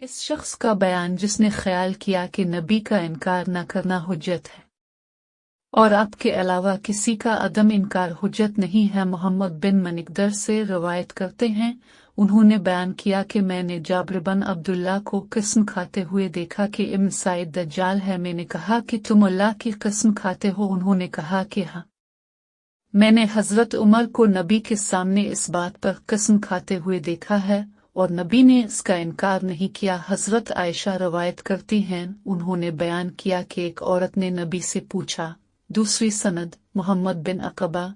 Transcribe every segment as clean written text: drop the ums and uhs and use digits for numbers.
इस शख्स का बयान जिसने ख्याल किया कि नबी का इनकार न करना हुज्जत है और आपके अलावा किसी का अदम इनकार हुज्जत नहीं है। मोहम्मद बिन मनिकदर से रवायत करते हैं, उन्होंने बयान किया कि मैंने जाबिर बिन अब्दुल्लाह को कसम खाते हुए देखा कि इब्न सईद दज्जाल है। मैंने कहा कि तुम अल्लाह की कसम खाते हो? उन्होंने कहा कि हाँ। मैंने हजरत उमर को नबी के सामने इस बात पर कसम खाते हुए देखा है और नबी ने इसका इनकार नहीं किया। हजरत आयशा रवायत करती हैं, उन्होंने बयान किया कि एक औरत ने नबी से पूछा। दूसरी सनद मोहम्मद बिन अकबा,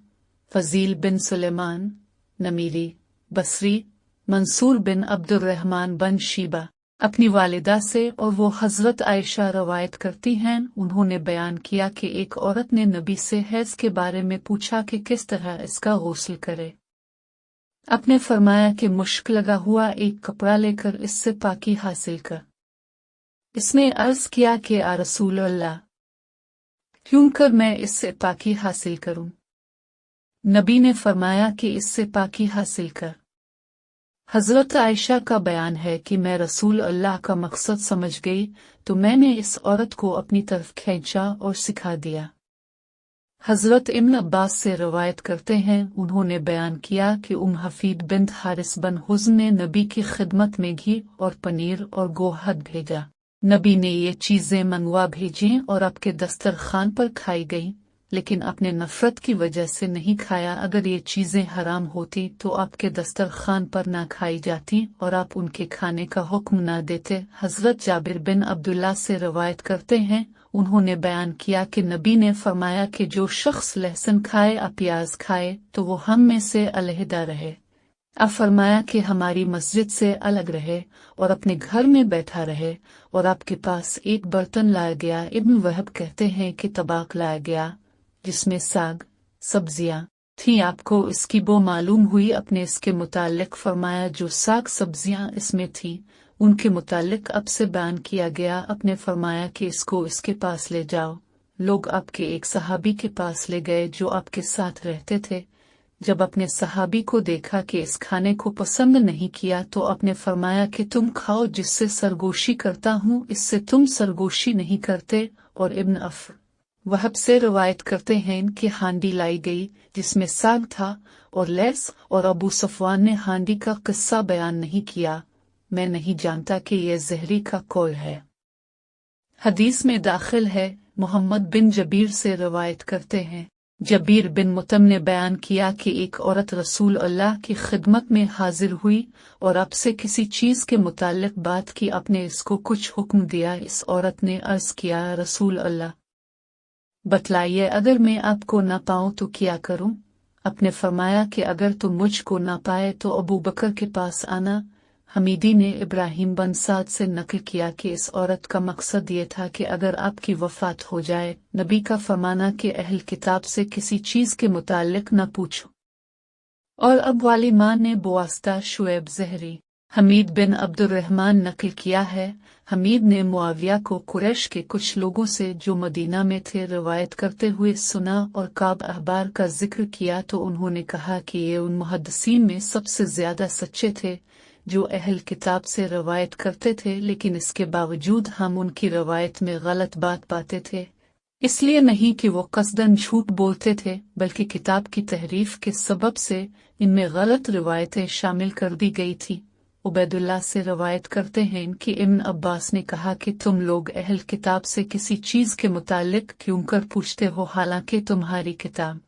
फजील बिन सुलेमान, नमीरी, बसरी, मंसूर बिन अब्दुर्रहमान बिन शीबा अपनी वालिदा से, और वो हजरत आयशा रवायत करती हैं, उन्होंने बयान किया कि एक औरत ने नबी से हैज़ के बारे में पूछा कि किस तरह इसका गुस्ल करे। आपने फरमाया कि मुश्क लगा हुआ एक कपड़ा लेकर इससे पाकी हासिल कर। इसने अर्ज किया कि आ रसूल अल्लाह, क्यों कर मैं इससे पाकी हासिल करूं? नबी ने फरमाया कि इससे पाकी हासिल कर। हजरत आयशा का बयान है कि मैं रसूल अल्लाह का मकसद समझ गई तो मैंने इस औरत को अपनी तरफ खींचा और सिखा दिया। हजरत इब्न अब्बास से रवायत करते हैं, उन्होंने बयान किया कि हफीद बिन्त हारिस बिन हुज़्न ने नबी की खिदमत में घी और पनीर और गोहद भेजा। नबी ने ये चीज़ें मंगवा भेजीं और आपके दस्तरखान पर खाई गईं, लेकिन अपने नफरत की वजह से नहीं खाया। अगर ये चीज़ें हराम होती तो आपके दस्तरखान पर ना खाई जाती और आप उनके खाने का हुक्म ना देते। हजरत जाबिर बिन अब्दुल्लाह से रवायत करते हैं, उन्होंने बयान किया कि नबी ने फरमाया कि जो शख्स लहसुन खाए या प्याज खाए तो वो हम में से अलहदा रहे। अब फरमाया कि हमारी मस्जिद से अलग रहे और अपने घर में बैठा रहे। और आपके पास एक बर्तन लाया गया। इब्न वहब कहते हैं कि तबाक लाया गया जिसमें साग सब्जियां थीं। आपको इसकी बो मालूम हुई? अपने इसके मुतालिक फरमाया जो साग सब्जियां इसमें थीं उनके मुतालिक अब से बयान किया गया। अपने फरमाया कि इसको इसके पास ले जाओ। लोग आपके एक सहाबी के पास ले गए जो आपके साथ रहते थे। जब अपने सहाबी को देखा कि इस खाने को पसंद नहीं किया तो आपने फरमाया कि तुम खाओ, जिससे सरगोशी करता हूँ इससे तुम सरगोशी नहीं करते। और इब्न वहब से रवायत करते हैं कि हांडी लाई गई जिसमें साग था और लैस, और अबू सफवान ने हांडी का किस्सा बयान नहीं किया। मैं नहीं जानता कि यह ज़हरी का कौल है। हदीस में दाखिल है। मोहम्मद बिन जबीर से रवायत करते हैं, जबीर बिन मुतम ने बयान किया कि एक औरत रसूल अल्लाह की खिदमत में हाजिर हुई और आपसे किसी चीज़ के मुताल्लिक बात की। आपने इसको कुछ हुक्म दिया। इस औरत ने अर्ज किया, रसूल अल्लाह बतलाइए, अगर मैं आपको न पाऊं तो क्या करूं? आपने फरमाया कि अगर तुम मुझको न पाए तो अबू बकर के पास आना। हमीदी ने इब्राहिम बिन साद से नकल किया कि इस औरत का मकसद ये था कि अगर आपकी वफात हो जाए, नबी का फरमाना कि अहल किताब से किसी चीज़ के मुताल्लिक न पूछो। और अब वाली मां ने बुआस्ता शुएब ज़हरी हमीद बिन अब्दुर्रहमान नकल किया है। हमीद ने मुआविया को कुरैश के कुछ लोगों से जो मदीना में थे रवायत करते हुए सुना और काब अहबार का जिक्र किया तो उन्होंने कहा कि ये उन मुहद्दिसीन में सबसे ज्यादा सच्चे थे जो अहल किताब से रवायत करते थे, लेकिन इसके बावजूद हम उनकी रवायत में गलत बात पाते थे। इसलिए नहीं कि वो कस्दन झूठ बोलते थे, बल्कि किताब की तहरीफ के सबब से इनमें गलत रिवायतें शामिल कर दी गई थी। उबैदुल्लाह से रवायत करते हैं कि इब्न अब्बास ने कहा कि तुम लोग अहल किताब से किसी चीज़ के मुतालिक क्यों कर पूछते हो, हालांकि तुम्हारी किताब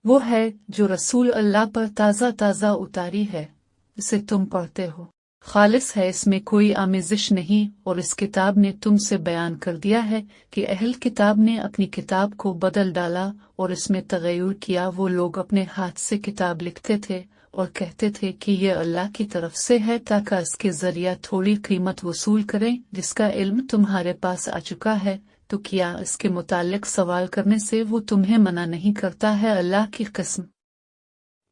वो है जो रसूल अल्लाह पर ताज़ा ताज़ा उतारी है, इसे तुम पढ़ते हो। खालिस है, इसमें कोई आमेजिश नहीं। और इस किताब ने तुमसे बयान कर दिया है कि अहल किताब ने अपनी किताब को बदल डाला और इसमें तगय्युर किया। वो लोग अपने हाथ से किताब लिखते थे और कहते थे कि ये अल्लाह की तरफ से है ताकि इसके जरिया थोड़ी कीमत वसूल करें। जिसका इल्म तुम्हारे पास आ चुका है तो क्या इसके मुतालिक सवाल करने से वो तुम्हें मना नहीं करता है? अल्लाह की कसम,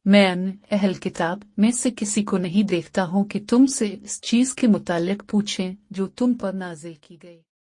मैं अहल किताब में से किसी को नहीं देखता हूँ कि तुमसे इस चीज़ के मुतालिक पूछें जो तुम पर नाज़िल की गई।